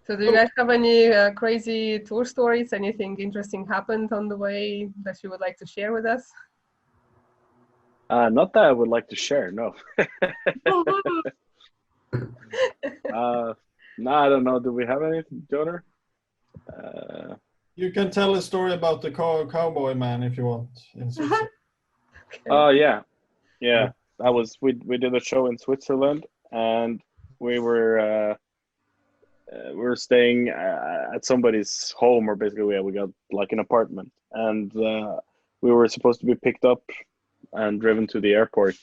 So do you guys have any crazy tour stories? Anything interesting happened on the way that you would like to share with us? Not that I would like to share, no. No, I don't know. Do we have anything, Johnar? You can tell a story about the cowboy man if you want. In Switzerland. Okay. Oh yeah. That was we did a show in Switzerland, and we were staying at somebody's home, or basically we got like an apartment, and we were supposed to be picked up and driven to the airport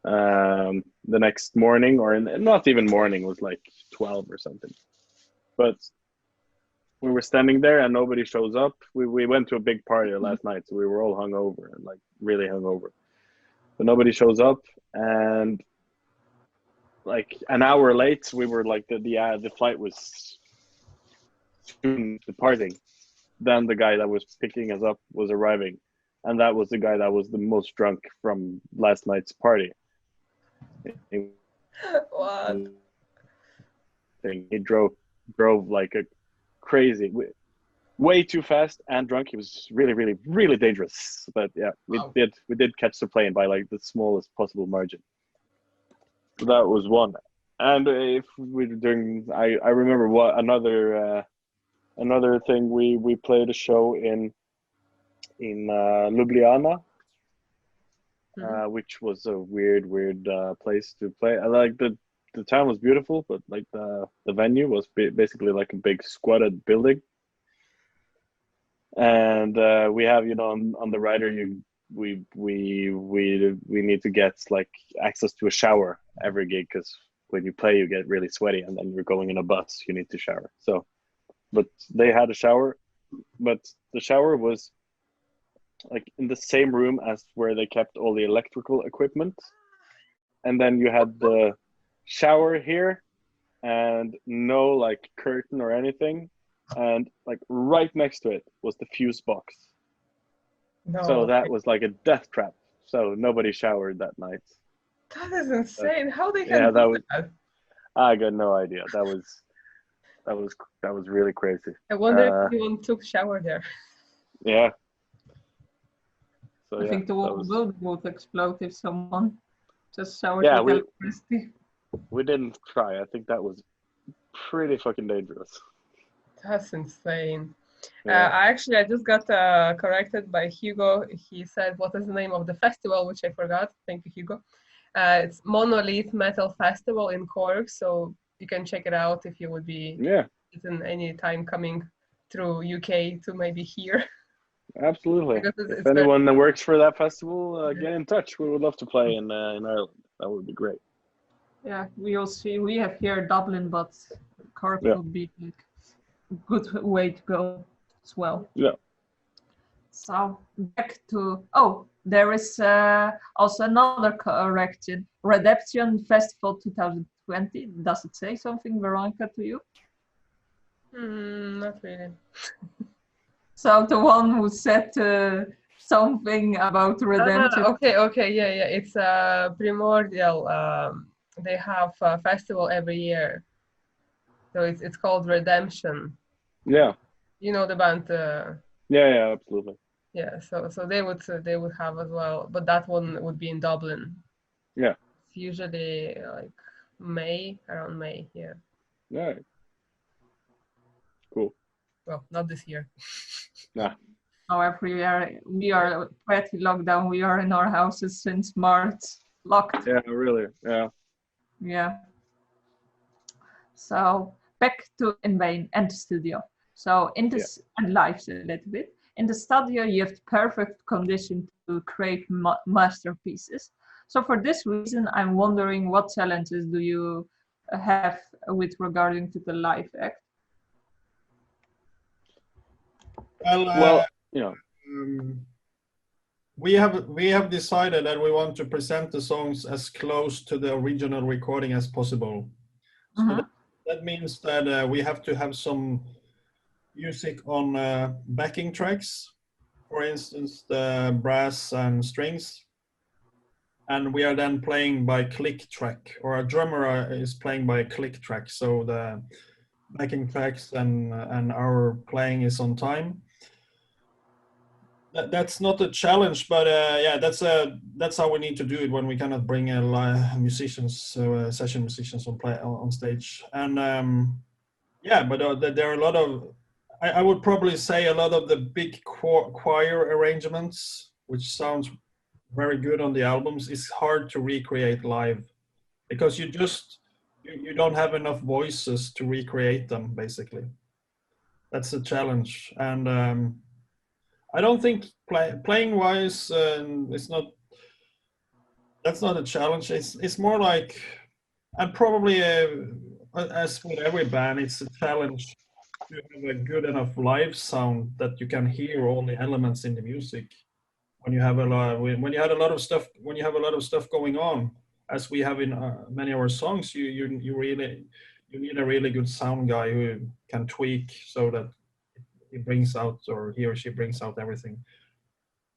the next morning, or not even morning, it was like 12 or something. But we were standing there and nobody shows up. We went to a big party last night, so we were all hungover, and like really hungover. But nobody shows up, and like an hour late, we were like the flight was soon departing. Then the guy that was picking us up was arriving, and that was the guy that was the most drunk from last night's party. What? He drove like a crazy, way too fast and drunk. He was really dangerous. But yeah, we did catch the plane by like the smallest possible margin. So that was one. And if we were doing, I remember what another thing, we played a show in Ljubljana, which was a weird place to play. I like the town was beautiful, but like the venue was basically like a big squatted building. And we have, on the rider, we need to get like access to a shower every gig, because when you play you get really sweaty, and then you're going in a bus, you need to shower. So, but they had a shower, but the shower was like in the same room as where they kept all the electrical equipment, and then you had the shower here and no like curtain or anything, and like right next to it was the fuse box. No. So that was like a death trap, so nobody showered that night. That is insane. How they can do that? I got no idea. That was really crazy. I wonder if anyone took shower there. Yeah. So, I think the whole building would explode if someone just showered with electricity. We didn't try. I think that was pretty fucking dangerous. That's insane. Yeah. I just got corrected by Hugo. He said, what is the name of the festival, which I forgot. Thank you, Hugo. It's Monolith Metal Festival in Cork, so you can check it out if you would be in any time coming through UK to maybe here. Absolutely. If anyone that works for that festival, get in touch. We would love to play in Ireland. That would be great. Yeah, we have here Dublin, but Cork would be like a good way to go as well. Yeah. So back to there is also another correction. Redemption Festival 2020. Does it say something, Veronica, to you? Not really. So the one who said something about redemption. Okay, yeah. It's Primordial. They have a festival every year, so it's called Redemption. Yeah. You know the band. Yeah, absolutely. Yeah, so they would have as well, but that one would be in Dublin. Yeah. It's usually like around May. Yeah. Yeah. Cool. Well, not this year. Yeah. However, we are pretty locked down. We are in our houses since March, locked. Yeah, really. Yeah. Yeah. So back to In Vain and the studio. So in this and live a little bit. In the studio, you have the perfect condition to create masterpieces. So for this reason, I'm wondering what challenges do you have with regarding to the live act? Well, we have decided that we want to present the songs as close to the original recording as possible. So that means that we have to have some music on backing tracks, for instance, the brass and strings. And we are then playing by click track, or a drummer is playing by a click track. So backing tracks and our playing is on time. That's not a challenge, but yeah, that's how we need to do it when we cannot bring musicians, session musicians on stage. And yeah, but there are a lot of, I would probably say a lot of the big choir arrangements, which sounds very good on the albums, is hard to recreate live because you don't have enough voices to recreate them. Basically, that's a challenge. And I don't think playing wise, that's not a challenge. It's more like, and probably as with every band, it's a challenge to have a good enough live sound that you can hear all the elements in the music. When you have a lot, when you have a lot of stuff going on, as we have in many of our songs, you need a really good sound guy who can tweak so that he brings out, or he or she brings out everything.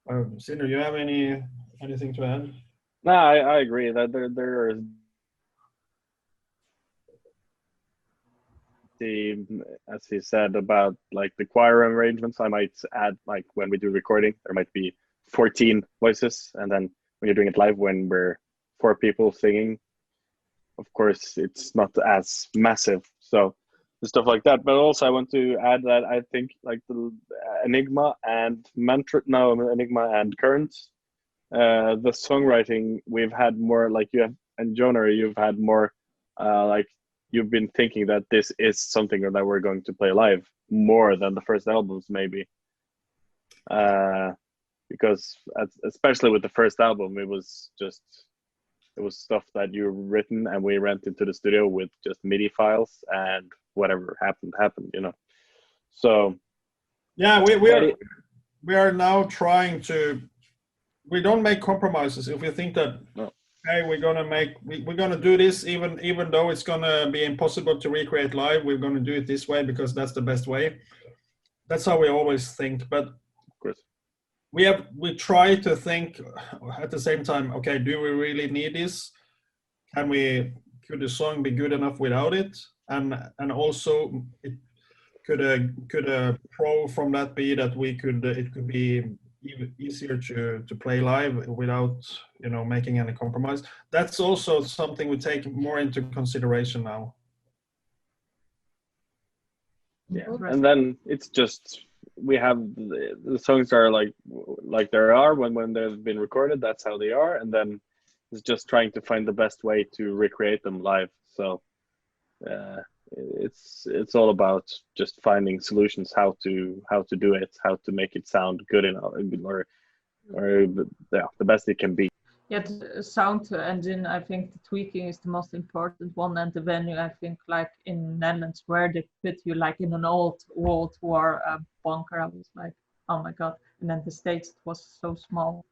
Sindre, you have anything to add? No, I agree that there is as he said about like the choir arrangements. I might add, like when we do recording, there might be 14 voices, and then when you're doing it live, when we're 4 people singing, of course it's not as massive. So stuff like that. But also I want to add that I think like the Ænigma and Ænigma and Currents, the songwriting we've had more, like you have, and Johnar, you've had more like you've been thinking that this is something that we're going to play live more than the first albums maybe, because especially with the first album, it was stuff that you written and we went into the studio with just MIDI files, and whatever happened, you know. So yeah, we are now trying to, we don't make compromises. If we think that hey, we're gonna do this, even though it's gonna be impossible to recreate live, we're gonna do it this way because that's the best way. That's how we always think. But of course, we try to think at the same time, okay, do we really need this? Could the song be good enough without it? And also could a pro from that be that it could be even easier to play live without, you know, making any compromise. That's also something we take more into consideration now. Yeah, and then it's just we have the songs are like they are when they've been recorded. That's how they are, and then it's just trying to find the best way to recreate them live. So it's all about just finding solutions how to do it, how to make it sound good enough, or yeah, the best it can be. Yeah, the sound engine, I think the tweaking is the most important one, and the venue, I think, like in Netherlands, where they put you like in an old World War bunker, I was like, oh my god. And then the stage was so small.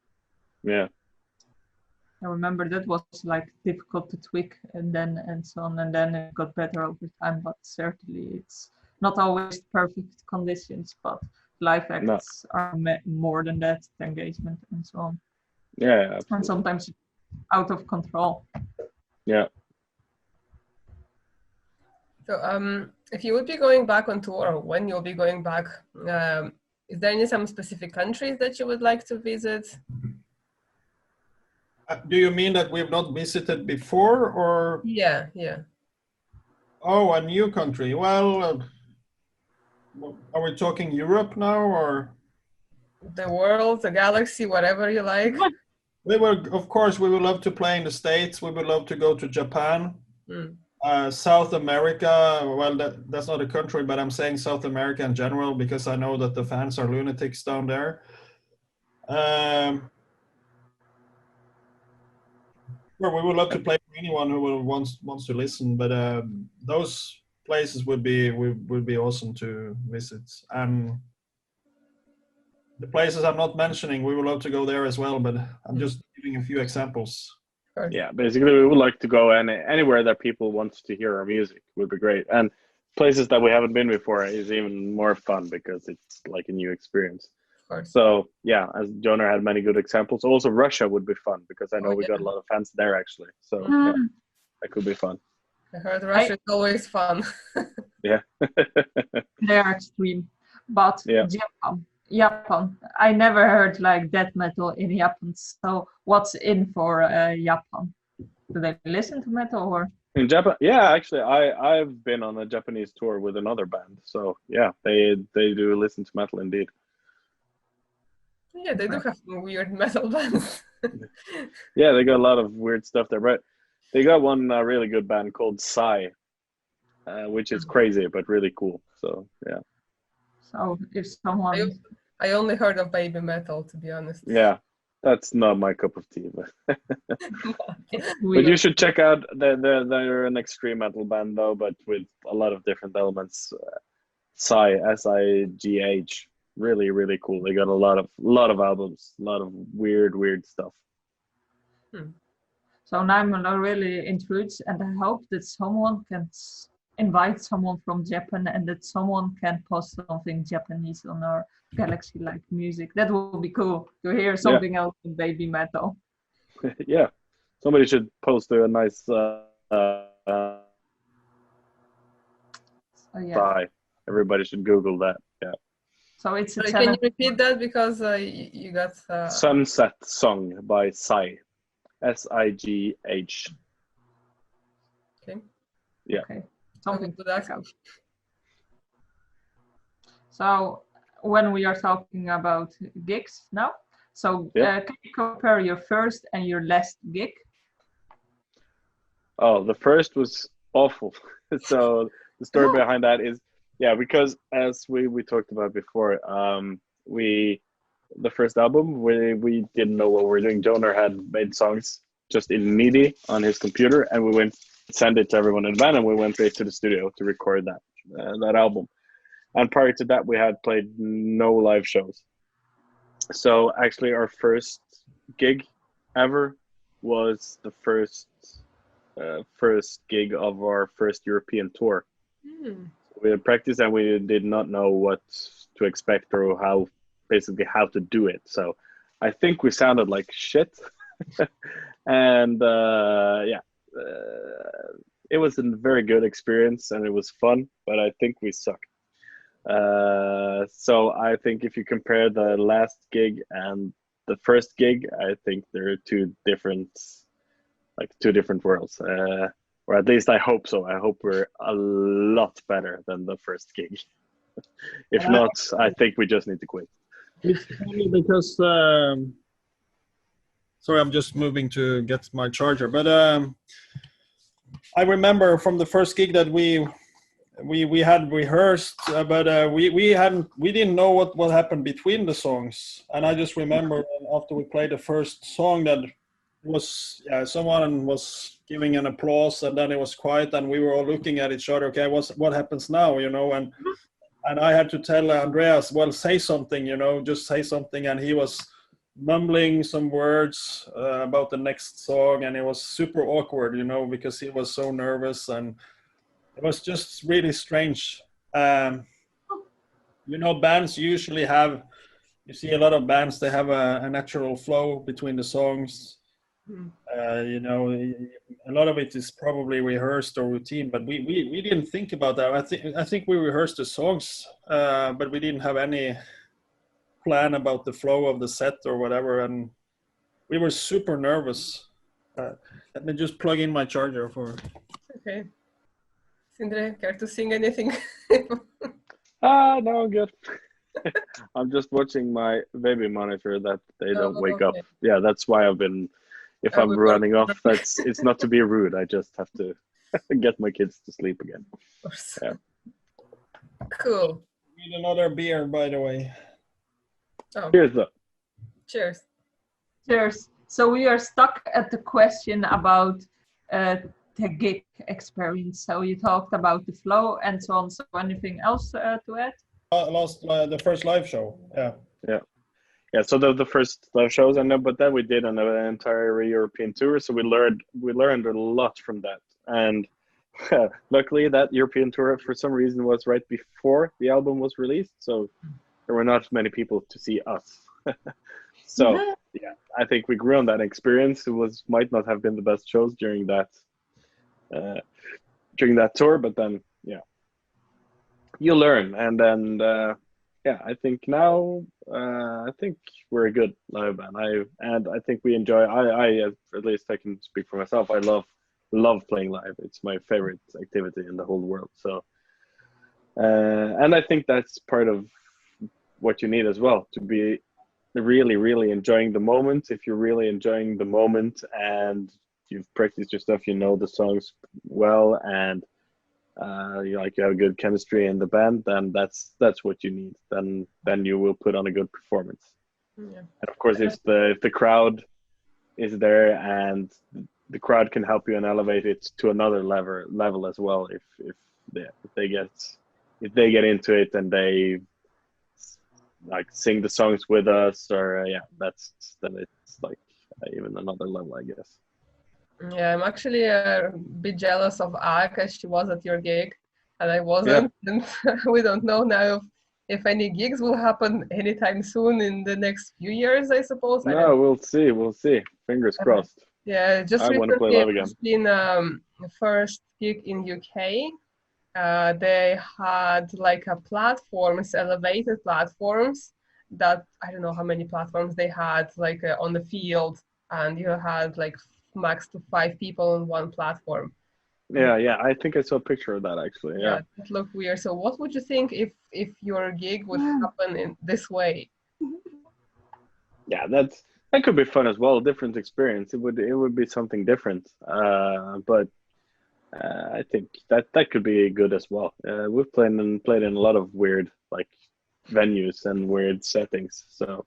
Yeah, I remember that was like difficult to tweak and so on, and then it got better over time, but certainly it's not always perfect conditions, but live acts are more than that, the engagement and so on. Yeah, absolutely. And sometimes out of control. Yeah. So if you would be going back on tour, or when you'll be going back, is there some specific countries that you would like to visit? Do you mean that we've not visited before, or? Yeah. Oh, a new country. Well, are we talking Europe now, or? The world, the galaxy, whatever you like. Of course, we would love to play in the States. We would love to go to Japan. South America, well, that's not a country, but I'm saying South America in general because I know that the fans are lunatics down there. Well, we would love to play for anyone who wants to listen, but those places would be awesome to visit. And the places I'm not mentioning, we would love to go there as well, but I'm just giving a few examples. Yeah, basically we would like to go anywhere that people want to hear our music would be great. And places that we haven't been before is even more fun because it's like a new experience. So yeah, as Johnar had many good examples. Also Russia would be fun because I know we got a lot of fans there actually. So yeah, that could be fun. I heard Russia is always fun. Yeah. They're extreme. But Yeah. Japan. I never heard like death metal in Japan. So what's in for Japan? Do they listen to metal or? In Japan, yeah, actually, I've been on a Japanese tour with another band, so yeah, they do listen to metal indeed. Yeah, they do have some weird metal bands. Yeah, they got a lot of weird stuff there, but they got one really good band called Psy, which is crazy but really cool. So yeah. So if someone, I only heard of baby metal, to be honest. Yeah, that's not my cup of tea, but but you should check out. They're an extreme metal band though, but with a lot of different elements. Psy, SIGH, really really cool. They got a lot of albums, a lot of weird stuff. So now I'm really intrigued, and I hope that someone can invite someone from Japan, and that someone can post something Japanese on our Galaxy like music. That would be cool to hear something else than baby metal. Yeah, somebody should post a nice Psy. Everybody should Google that. Yeah. So it's a can you repeat that, because you got Sunset Song by Psy, SIGH. Okay. Yeah. Okay. Something to that. So when we are talking about gigs now, so can you compare your first and your last gig? Oh, the first was awful. So the story behind that is, because as we talked about before, the first album, we didn't know what we were doing. Johnar had made songs just in MIDI on his computer, and we went send it to everyone in the band, and we went straight to the studio to record that album. And prior to that, we had played no live shows. So actually, our first gig ever was the first gig of our first European tour. We had practiced, and we did not know what to expect or how to do it. So I think we sounded like shit. And it was a very good experience, and it was fun, but I think we sucked. So I think if you compare the last gig and the first gig, I think they're two different worlds. Or at least I hope so. I hope we're a lot better than the first gig. If not, I think we just need to quit. It's funny because sorry, I'm just moving to get my charger. But I remember from the first gig that we had rehearsed, but we didn't know what happened between the songs. And I just remember after we played the first song that was someone was giving an applause, and then it was quiet, and we were all looking at each other. Okay, what happens now? And I had to tell Andreas, well, say something, just say something. And he was mumbling some words about the next song, and it was super awkward, because he was so nervous, and it was just really strange. Bands usually have, you see a lot of bands, they have a natural flow between the songs. A lot of it is probably rehearsed or routine, but we didn't think about that. I think we rehearsed the songs, but we didn't have any plan about the flow of the set or whatever, and we were super nervous. Let me just plug in my charger for. Okay. Sindre, care to sing anything? No, I'm good. I'm just watching my baby monitor that they don't wake up. Yeah, that's why I've been. If I'm running off, it's not to be rude. I just have to get my kids to sleep again. Yeah. Cool. Need another beer, by the way. Oh. Cheers. Cheers. So we are stuck at the question about the gig experience. So you talked about the flow and so on. So anything else to add? The first live show. Yeah. So the first live shows, but then we did an entire European tour. So we learned a lot from that. And luckily, that European tour, for some reason, was right before the album was released. So there were not many people to see us. So yeah, I think we grew on that experience. It might not have been the best shows during that during that tour, but then yeah, you learn, and then yeah, I think now I think we're a good live band. I think we enjoy. I at least I can speak for myself. I love playing live. It's my favorite activity in the whole world. So and I think that's part of what you need as well, to be really enjoying the moment. If you're really enjoying the moment and you've practiced your stuff, you know the songs well, and you have good chemistry in the band, then that's what you need. Then you will put on a good performance. Yeah. And of course, if the crowd is there and the crowd can help you and elevate it to another level as well, if they get into it and they like sing the songs with us, or then it's like even another level, I guess. Yeah, I'm actually a bit jealous of Ak, as she was at your gig and I wasn't. And we don't know now if any gigs will happen anytime soon in the next few years, I suppose. No, we'll see. Fingers crossed. Yeah, just I want to play live again. In the first gig in UK. They had like elevated platforms that, I don't know how many platforms they had, like on the field, and you had like max to 5 people on one platform. Yeah, I think I saw a picture of that actually. Yeah, it looked weird. So what would you think if your gig would happen in this way? Yeah, that could be fun as well. Different experience. It would be something different. But I think that could be good as well. We've played in a lot of weird like venues and weird settings. So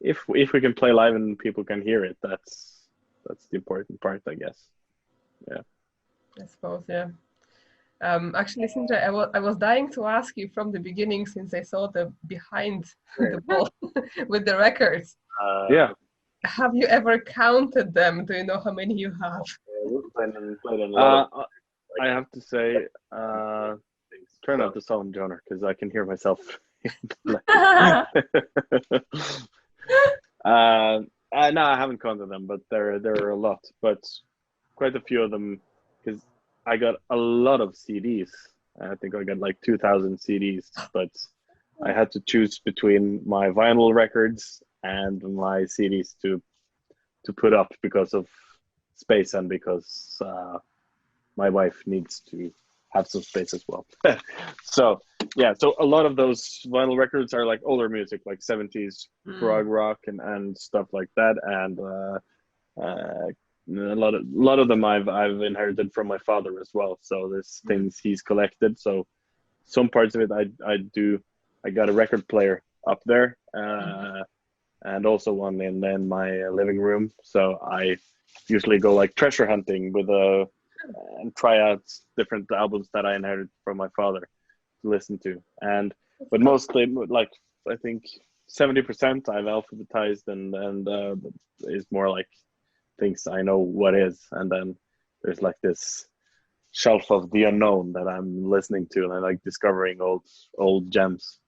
if we can play live and people can hear it, that's the important part, I guess. Yeah. I suppose, yeah. Actually, Sindre, I was dying to ask you from the beginning, since I saw the behind the wall with the records. Yeah. Have you ever counted them? Do you know how many you have? I have to say, turn up the Sindre Johnar, because I can hear myself. No, I haven't counted them, but there are a lot, but quite a few of them, because I got a lot of CDs. I think I got like 2,000 CDs, but I had to choose between my vinyl records and my CDs to put up because of space and because my wife needs to have some space as well. So yeah, so a lot of those vinyl records are like older music, like 70s prog rock and stuff like that, and a lot of them I've inherited from my father as well. So there's things he's collected. So some parts of it I got a record player up there, and also one in my living room. So I usually go like treasure hunting with and try out different albums that I inherited from my father to listen to. But mostly, like I think 70% I've alphabetized, and is more like things I know what is, and then there's like this shelf of the unknown that I'm listening to, and I like discovering old gems.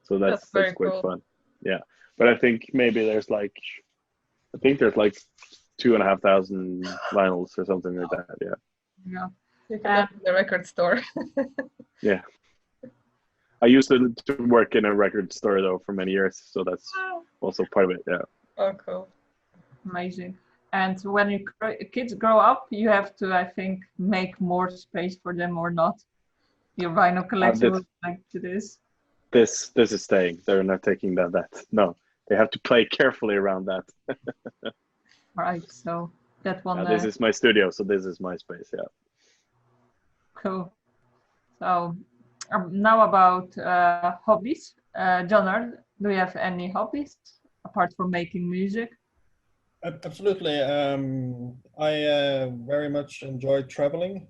So that's quite cool. Fun. Yeah, but I think maybe there's like 2,500 vinyls or something like that. Yeah. Yeah. You can open the record store. Yeah. I used to work in a record store though for many years, so that's also part of it. Yeah. Oh, cool. Amazing. And when kids grow up, you have to, I think, make more space for them, or not? Your vinyl collection will like to this. This is staying. They're not taking that. No, they have to play carefully around that. Right. So that one. This is my studio, so this is my space. Yeah. Cool. So now about hobbies. Johnar, do you have any hobbies apart from making music? Absolutely. I very much enjoy traveling.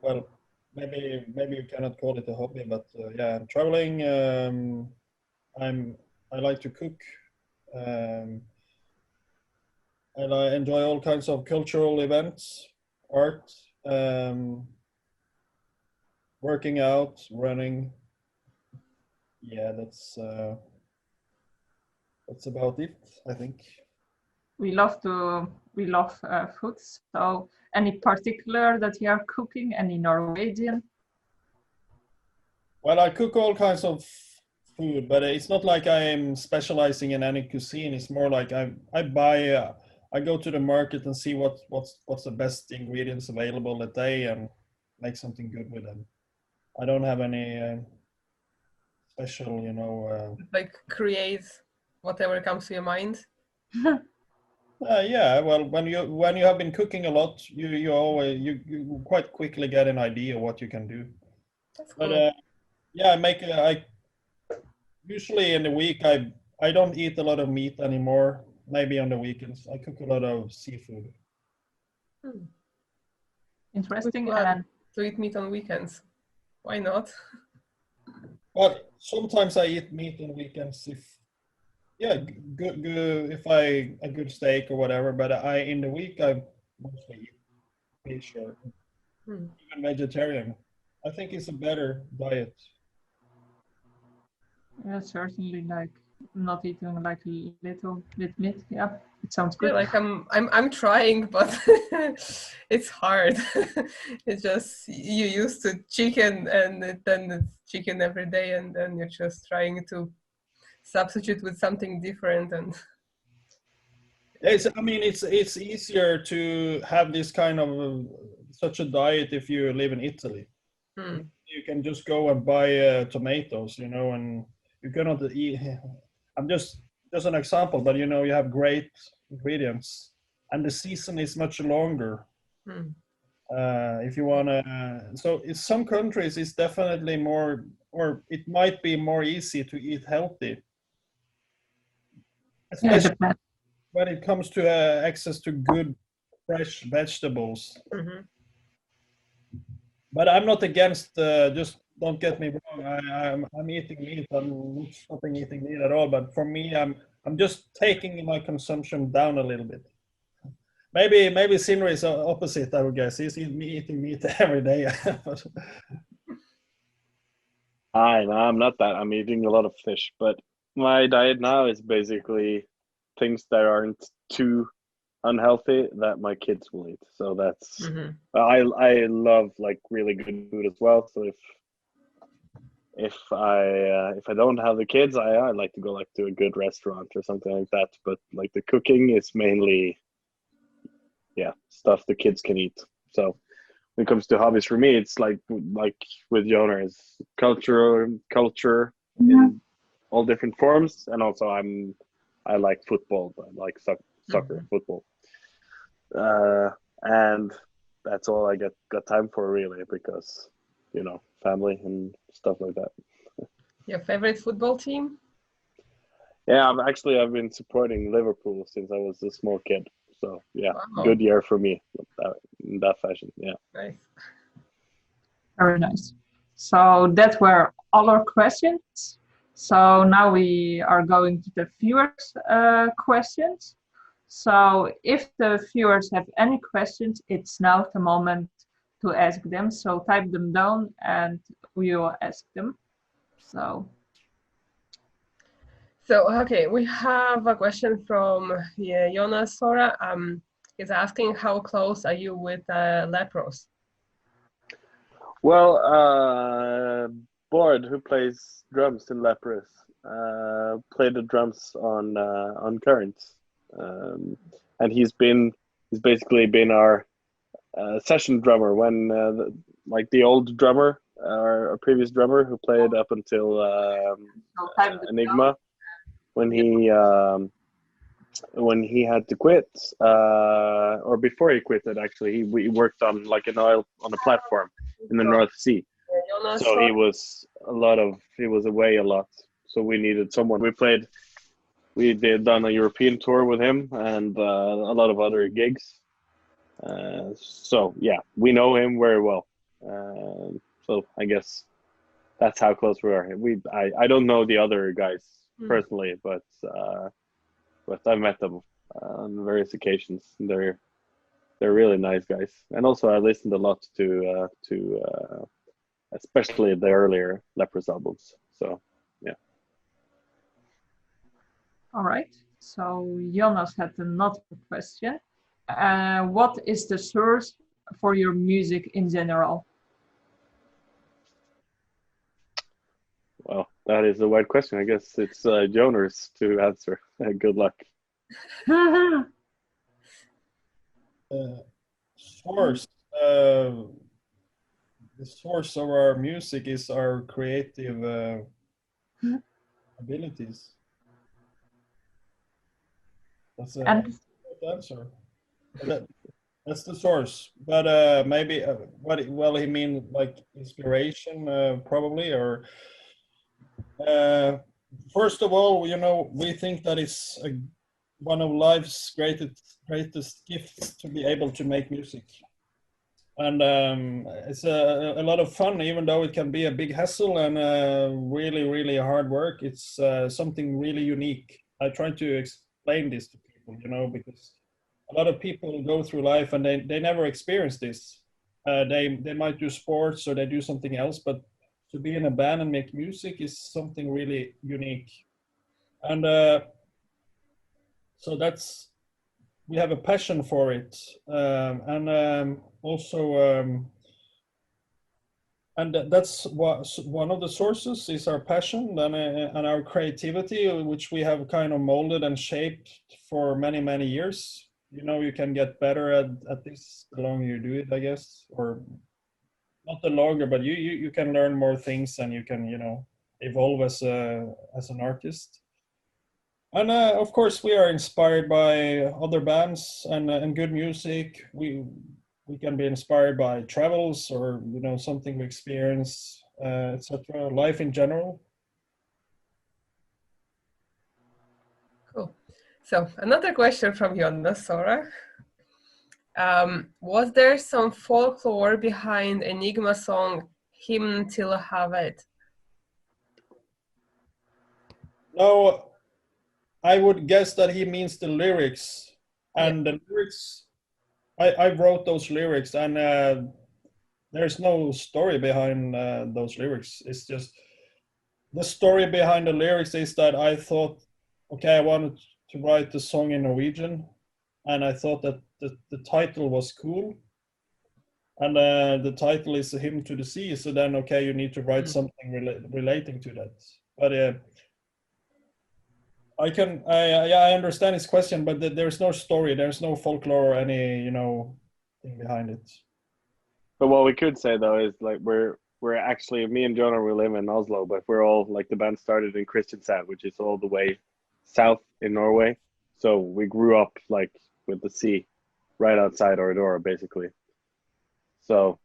Well, maybe you cannot call it a hobby, but yeah, traveling. I like to cook. And I enjoy all kinds of cultural events, art, working out, running. Yeah, that's about it, I think. we love food. So any particular that you are cooking? Any Norwegian? Well, I cook all kinds of food, but it's not like I'm specializing in any cuisine. It's more like I buy. I go to the market and see what's the best ingredients available that day and make something good with them. I don't have any special, you know. Like create whatever comes to your mind. Yeah, well, when you have been cooking a lot, you quite quickly get an idea what you can do. That's But cool. yeah, I usually in the week I don't eat a lot of meat anymore. Maybe on the weekends I cook a lot of seafood. Interesting. Good plan And to eat meat on weekends. Why not? But sometimes I eat meat on weekends if yeah, good if I a good steak or whatever. But in the week I mostly eat fish or even vegetarian. I think it's a better diet. yeah, certainly, like not eating like a little bit meat. Yeah, it sounds Yeah, good. like I'm trying, but it's hard. It's just you used to chicken, and then it's chicken every day, and then you're just trying to substitute with something different. And I mean, it's easier to have this kind of such a diet if you live in Italy. You can just go and buy tomatoes, you know, and you cannot eat. I'm just an example, but you know, you have great ingredients, and the season is much longer. If you wanna, so in some countries, it's definitely more, or it might be more easy to eat healthy, Yeah, especially depends. when it comes to access to good fresh vegetables. But I'm not against. Just don't get me wrong. I'm eating meat. I'm not stopping eating meat at all. But for me, I'm just taking my consumption down a little bit. Maybe Sindre is opposite. I would guess he's eating meat every day. I'm not that. I'm eating a lot of fish, but my diet now is basically things that aren't too unhealthy that my kids will eat. So that's I love like really good food as well. So if I don't have the kids, I like to go like to a good restaurant or something like that. But like the cooking is mainly stuff the kids can eat. So when it comes to hobbies for me, it's like with Johnar, is culture in all different forms, and also I like football. I like soccer, football, and that's all I got time for really, because you know, family and stuff like that. Your favorite football team? Yeah, I've been supporting Liverpool since I was a small kid. So yeah, Wow. good year for me in that fashion. Yeah. Nice. Very nice. So that were all our questions. So now we are going to the viewers' questions. So if the viewers have any questions, it's now the moment to ask them. So type them down and we will ask them. So okay, we have a question from Jonas Sora. He's asking, how close are you with Leprous? Well, Bård, who plays drums in Leprous, played the drums on Currents, and he's basically been our session drummer when like the old drummer, our previous drummer who played up until Ænigma, when he had to quit, or before he quit it, actually, he worked on like an oil on a platform in the North Sea. So he was away a lot. So we needed someone. We did done a European tour with him and a lot of other gigs. So yeah, we know him very well. So I guess that's how close we are. I don't know the other guys personally, but I've met them on various occasions. They're really nice guys, and also I listened a lot to especially the earlier Leprous albums. So yeah. All right. So Jonas had another question. What is the source for your music in general? Well, that is a wide question. I guess it's Jonar's to answer. Good luck. Source. The source of our music is our creative abilities. That's a good answer. That's the source. But maybe well, he mean like inspiration, probably, or first of all, you know, we think that it's one of life's greatest gifts to be able to make music. And it's a lot of fun, even though it can be a big hassle and really, really hard work. It's something really unique. I try to explain this to people, you know, because a lot of people go through life and they never experience this. They might do sports or they do something else, but to be in a band and make music is something really unique. And so we have a passion for it, and also, and that's what one of the sources is our passion and our creativity, which we have kind of molded and shaped for many, many years. You know, you can get better at this the longer you do it, I guess, or not the longer, but you can learn more things and you can, you know, evolve as an artist. And of course, we are inspired by other bands and good music. We can be inspired by travels or, you know, something we experience, etc. Life in general. Cool. So another question from Jonas, Sora. Was there some folklore behind Ænigma song Hymne Til Havet? No, I would guess that he means the lyrics. And the lyrics, I wrote those lyrics, and there's no story behind those lyrics. It's just the story behind the lyrics is that I thought, okay, I wanted to write the song in Norwegian, and I thought that the title was cool. And the title is A Hymn to the Sea. So then, okay, you need to write something relating to that. But I understand his question, but there's no story, there's no folklore or any, you know, thing behind it. But what we could say though is like we're actually, me and Jonah, we live in Oslo, but we're all like, the band started in Kristiansand, which is all the way south in Norway. So we grew up like with the sea right outside our door, basically. So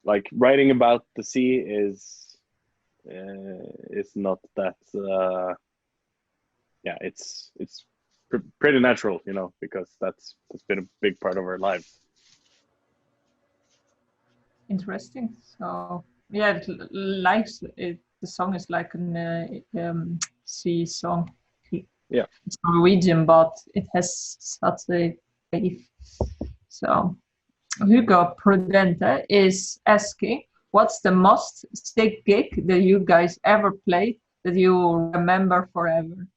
like writing about the sea is not that yeah, it's pretty natural, you know, because that's been a big part of our lives. Interesting. So yeah, the song is like an sea song. Yeah, it's Norwegian, but it has such a wave. So Hugo Prudente is asking, what's the most sick gig that you guys ever played that you remember forever?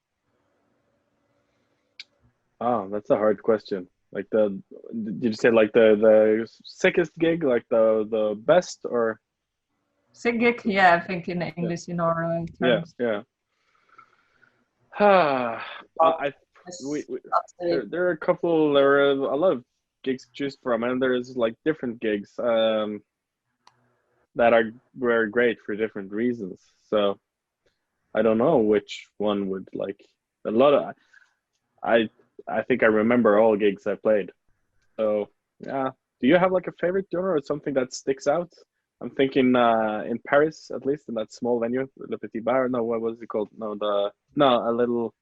Oh, that's a hard question. Like did you say like the sickest gig, like the best, or sick gig? Yeah, I think in English, in our terms. Yeah. There are a couple. There are a lot of gigs to choose from, and there's like different gigs that were great for different reasons. So I don't know which one would like a lot of. I think I remember all gigs I played. So yeah. Do you have like a favorite genre or something that sticks out? I'm thinking in Paris, at least in that small venue, Le Petit Bar. No, what was it called? No, a little.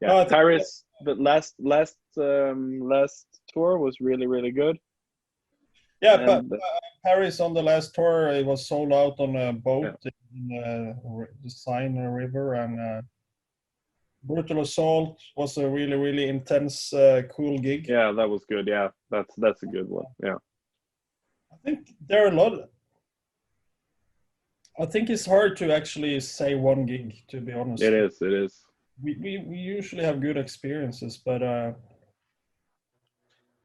Yeah, Paris. The last tour was really good. Yeah, but Paris on the last tour, it was sold out on a boat in the Seine River, and Brutal Assault was a really intense, cool gig. Yeah, that was good. Yeah, that's a good one. Yeah, I think there are a lot. I think it's hard to actually say one gig, to be honest. It is. we usually have good experiences, but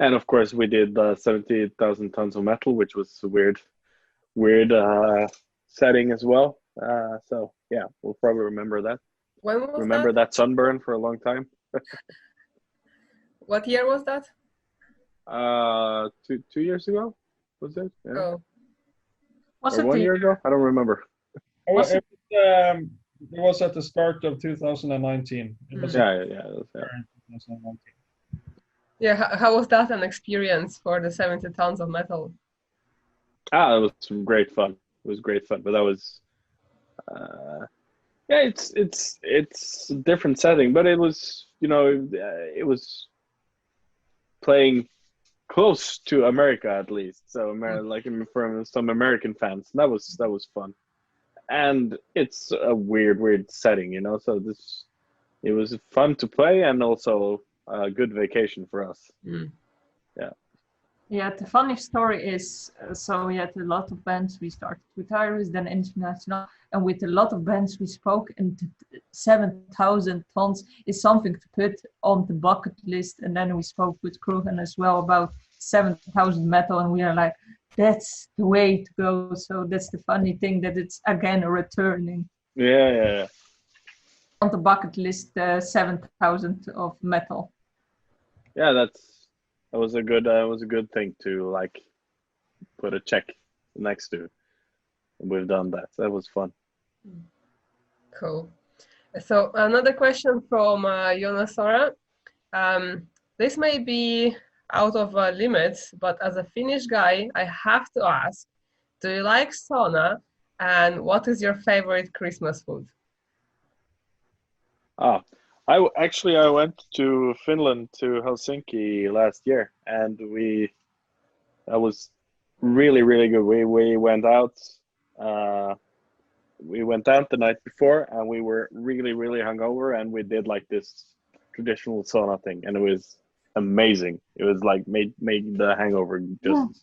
And of course, we did 70,000 tons of metal, which was a weird setting as well. So yeah, we'll probably remember that. When was Remember that sunburn for a long time. What year was that? 2 years ago, was it? Yeah. Oh, Was Or it 1 the year ago? I don't remember. Was it- it was at the start of 2019. It was Yeah. 2019. yeah. How was that an experience for the 70 tons of metal? It was some great fun. It was great fun, but that was, yeah, it's a different setting, but it was, it was playing close to America at least. So like from some American fans, that was fun, and it's a weird setting, So it was fun to play and also a good vacation for us. Mm. Yeah, the funny story is, so we had a lot of bands. We started with Irish, then international, and with a lot of bands we spoke, and 7,000 tons is something to put on the bucket list. And then we spoke with Krogan as well about 7,000 metal, and we are like, that's the way to go. So that's the funny thing, that it's again returning Yeah. on the bucket list, 7,000 of metal. Yeah, that was a good thing to like put a check next to. We've done that. That was fun. Cool. So another question from Jonas Sora. This may be out of limits, but as a Finnish guy, I have to ask, do you like sauna? And what is your favorite Christmas food? I went to Finland, to Helsinki last year, and that was really good. We went out. We went out the night before, and we were really hungover, and we did like this traditional sauna thing, and it was amazing. It was like made the hangover just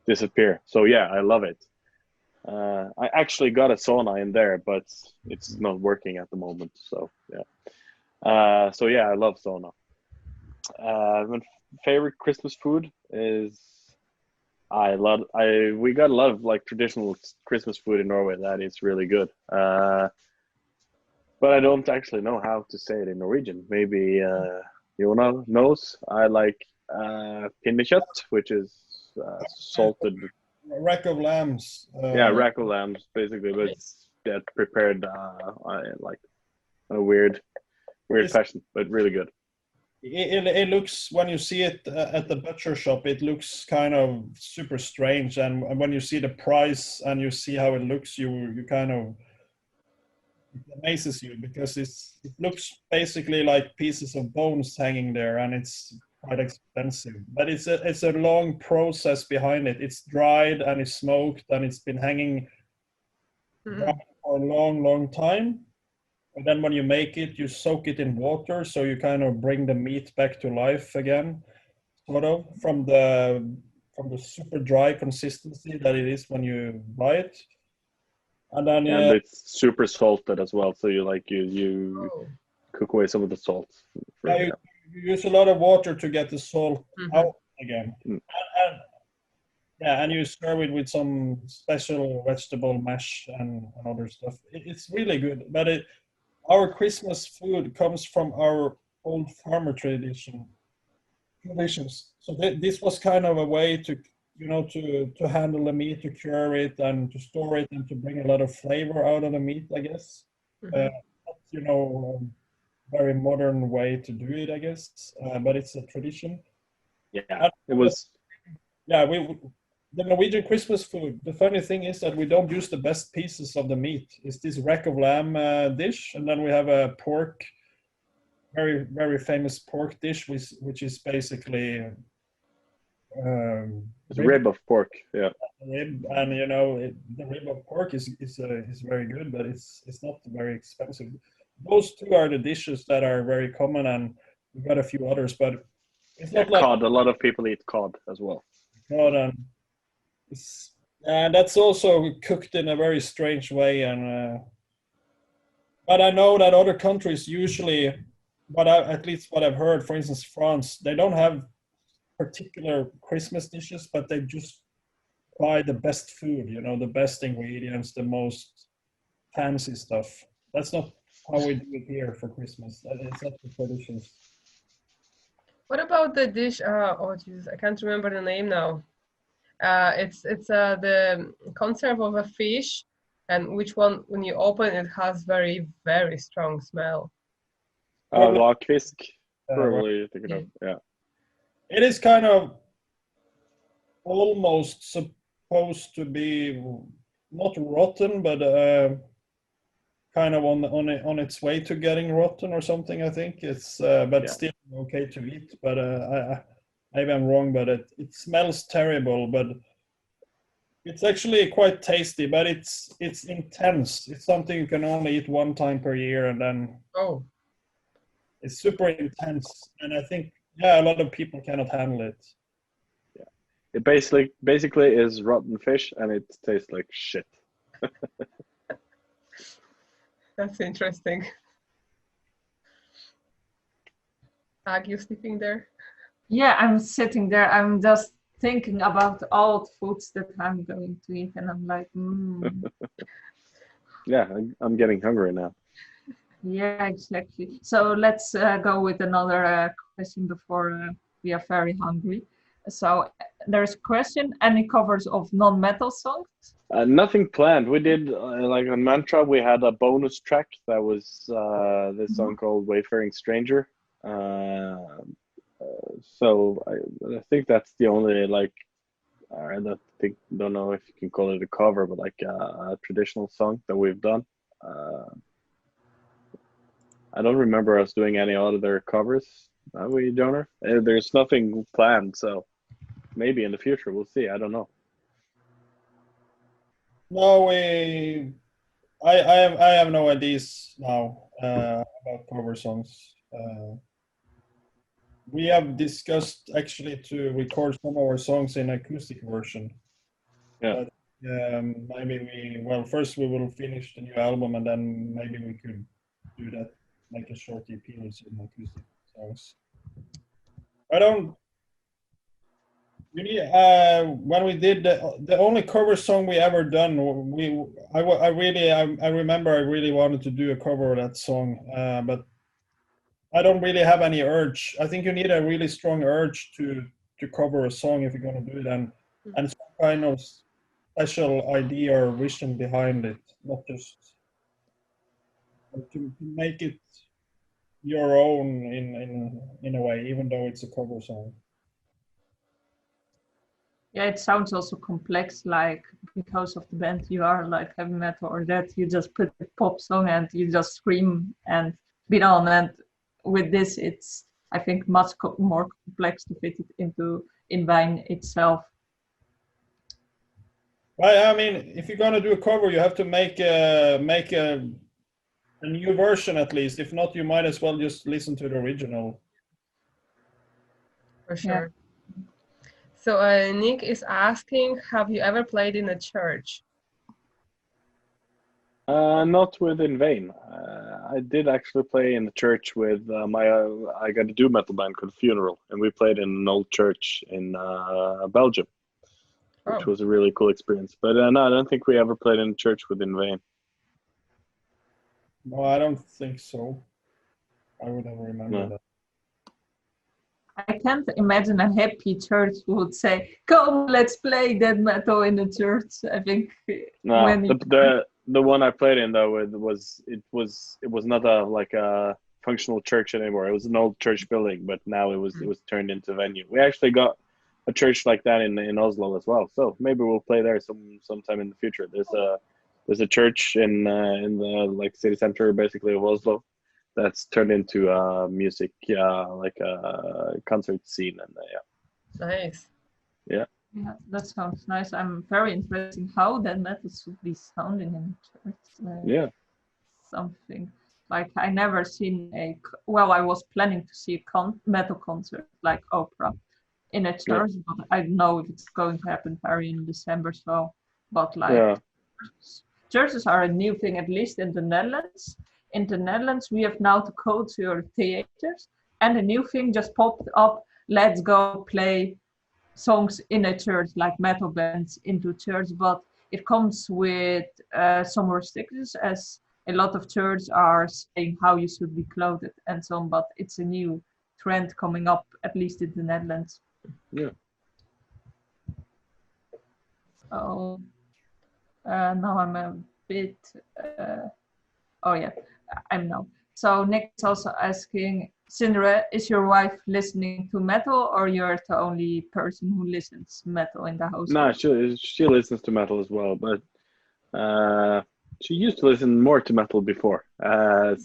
disappear. So yeah, I love it. I actually got a sauna in there, but it's not working at the moment. So yeah. So yeah, I love sauna. My favorite Christmas food is we got a lot of like traditional Christmas food in Norway that is really good. But I don't actually know how to say it in Norwegian. Maybe Jona knows. I like pinnekjøtt, which is salted. Rack of lambs. Rack of lambs, basically, but it's prepared like a weird fashion, but really good. It looks, when you see it at the butcher shop, it looks kind of super strange, and when you see the price and you see how it looks, you kind of, it amazes you, because it looks basically like pieces of bones hanging there, and it's quite expensive. But it's a long process behind it. It's dried and it's smoked and it's been hanging dry for a long time. And then when you make it, you soak it in water, so you kind of bring the meat back to life again, sort of, from the super dry consistency that it is when you buy it. And then and it's super salted as well, so you cook away some of the salt. You use a lot of water to get the salt out again. And you serve it with some special vegetable mash and other stuff. It's really good, but our Christmas food comes from our old farmer traditions. So this was kind of a way to handle the meat, to cure it and to store it and to bring a lot of flavor out of the meat, I guess. Very modern way to do it, I guess, but it's a tradition. Yeah, it was. Yeah, the Norwegian Christmas food, the funny thing is that we don't use the best pieces of the meat. It's this rack of lamb dish, and then we have a pork, very, very famous pork dish, which is basically rib of pork. Yeah. Rib, and the rib of pork is very good, but it's not very expensive. Those two are the dishes that are very common, and we've got a few others, but it's not like cod. A lot of people eat cod as well. Cod, and that's also cooked in a very strange way, and But I know that other countries usually, at least what I've heard, for instance, France, they don't have particular Christmas dishes, but they just buy the best food, you know, the best ingredients, the most fancy stuff. That's not how we do it here for Christmas. It's not the traditions. What about the dish? Oh Jesus, I can't remember the name now. It's the conserve of a fish, and which one when you open it has very strong smell. Lakfisk, probably thinking of, yeah. It is kind of almost supposed to be not rotten, but kind of on its way to getting rotten or something. I think it's, but still okay to eat. But maybe I'm wrong, but it smells terrible. But it's actually quite tasty. But it's intense. It's something you can only eat one time per year, and then it's super intense. And I think a lot of people cannot handle it. Yeah, it basically is rotten fish, and it tastes like shit. That's interesting. Ag, you sleeping there? Yeah, I'm sitting there. I'm just thinking about all the foods that I'm going to eat, and I'm like, Yeah, I'm getting hungry now. Yeah, exactly. So let's go with another question before we are very hungry. So there's a question: any covers of non-metal songs? Nothing planned. We did like on Mantra. We had a bonus track that was this song called "Wayfaring Stranger." So I think that's the only like I don't know if you can call it a cover, but like a traditional song that we've done. I don't remember us doing any other covers. Are we, Johnar? There's nothing planned, so maybe in the future we'll see. I don't know. No, I have no ideas now about cover songs. We have discussed actually to record some of our songs in acoustic version. Yeah. But, maybe first we will finish the new album, and then maybe we could do that, make a short EP with some acoustic songs. When we did the only cover song we ever done, I remember I really wanted to do a cover of that song, but I don't really have any urge. I think you need a really strong urge to cover a song if you're going to do it, and some kind of special idea or vision behind it, not just to make it your own in a way, even though it's a cover song. Yeah, it sounds also complex, like because of the band you are, like heavy metal, or that you just put a pop song and you just scream and beat on. And with this, it's I think much more complex to fit it into Ænigma itself. I mean, if you're gonna do a cover, you have to make a new version at least. If not, you might as well just listen to the original. For sure. Yeah. So Nick is asking, have you ever played in a church? Not with In Vain. I did actually play in the church with I got a doom metal band called Funeral, and we played in an old church in Belgium, which was a really cool experience. But no, I don't think we ever played in a church with In Vain. No, I don't think so. I would never remember that. I can't imagine a happy church who would say, "Come, let's play death metal in the church." I think the one I played in though it was not a functional church anymore. It was an old church building, but now it was turned into a venue. We actually got a church like that in Oslo as well, so maybe we'll play there sometime in the future. There's a church in the like city center basically of Oslo that's turned into music, like a concert scene, and Nice. Yeah, that sounds nice. I'm very interested in how that metal should be sounding in a church. Something like I never seen I was planning to see a metal concert like opera in a church, but I don't know if it's going to happen in December. So, but like churches are a new thing, at least in the Netherlands. in the Netherlands, we have now the culture theaters, and a new thing just popped up. Let's go play songs in a church, like metal bands into church, but it comes with some restrictions, as a lot of churches are saying how you should be clothed and so on, but it's a new trend coming up, at least in the Netherlands. Yeah. So now I'm a bit, oh yeah, I'm now. So Nick is also asking, Sindre, is your wife listening to metal, or you're the only person who listens metal in the house? No, she listens to metal as well, but she used to listen more to metal before. But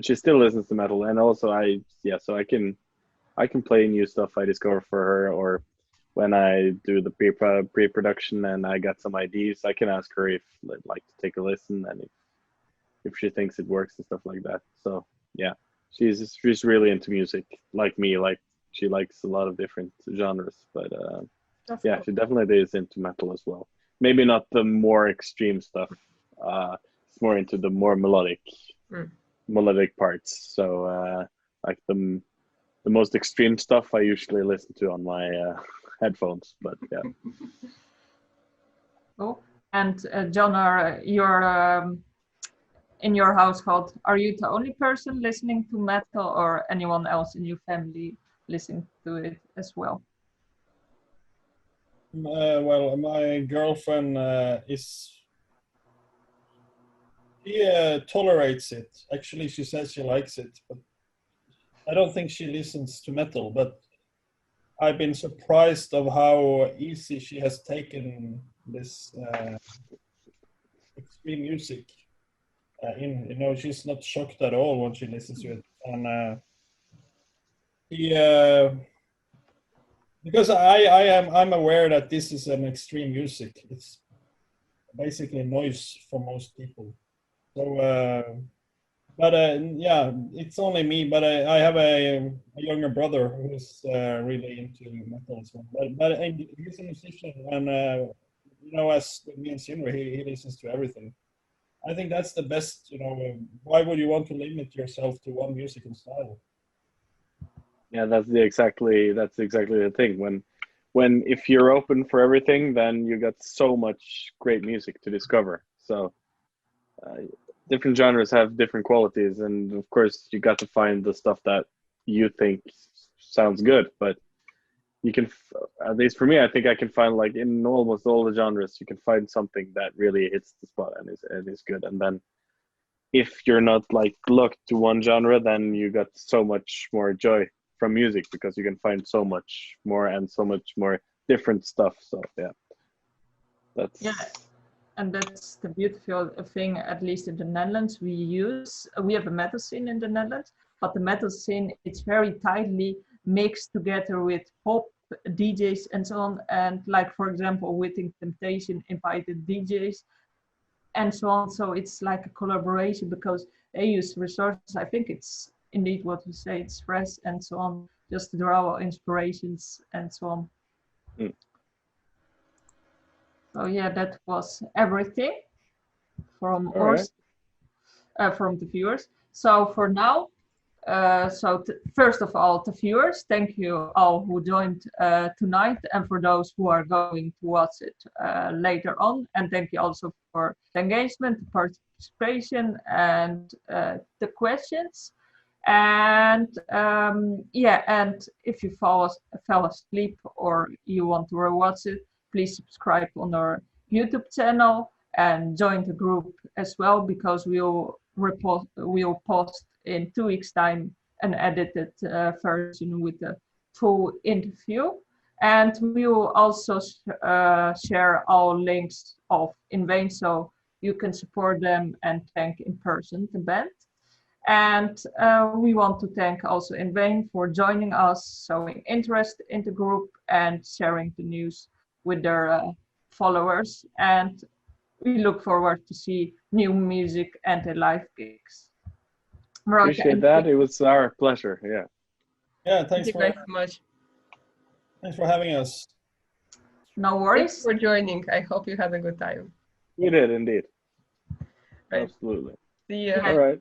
she still listens to metal, and also so I can play new stuff I discover for her, or when I do the pre-production and I got some ideas, I can ask her if I'd like to take a listen, and if she thinks it works and stuff like that. So yeah, she's really into music, like me. Like, she likes a lot of different genres, but yeah, cool. She definitely is into metal as well. Maybe not the more extreme stuff. It's more into the more melodic parts. So like the most extreme stuff I usually listen to on my headphones, but yeah. Cool. And Johnar, you're in your household, are you the only person listening to metal, or anyone else in your family listening to it as well? Well, my girlfriend she tolerates it. Actually, she says she likes it, but I don't think she listens to metal. But I've been surprised of how easy she has taken this extreme music. She's not shocked at all when she listens to it, and because I'm aware that this is an extreme music. It's basically noise for most people. So, but yeah, it's only me. But I have a younger brother who's really into metal as well. But he's a musician, and as me and Sindre, he listens to everything. I think that's the best. Why would you want to limit yourself to one musical style? Yeah, that's exactly the thing. When if you're open for everything, then you got so much great music to discover. So different genres have different qualities, and of course you got to find the stuff that you think sounds good. But you can, at least for me, I think I can find, like, in almost all the genres, you can find something that really hits the spot and is good. And then if you're not like locked to one genre, then you got so much more joy from music, because you can find so much more and so much more different stuff. So yeah, and that's the beautiful thing. At least in the Netherlands, we have a metal scene in the Netherlands, but the metal scene, it's very tightly mixed together with pop DJs and so on. And like, for example, Within Temptation invited DJs and so on. So it's like a collaboration, because they use resources. I think it's indeed what you say, it's fresh and so on, just to draw inspirations and so on. So yeah, that was everything from from the viewers. So for now, first of all, the viewers, thank you all who joined tonight, and for those who are going to watch it later on. And thank you also for the engagement, the participation, and the questions. And and if you fell asleep or you want to rewatch it, please subscribe on our YouTube channel and join the group as well, because we'll post in 2 weeks' time an edited version with the full interview. And we will also share all links of In Vain, so you can support them and thank in person the band. And we want to thank also In Vain for joining us, showing interest in the group and sharing the news with their followers. And we look forward to see new music and the live gigs. Appreciate that. It was our pleasure. Yeah. Yeah, Thank you guys so much. Thanks for having us. No worries. Thanks for joining. I hope you had a good time. We did indeed. Right. Absolutely. See you. All right.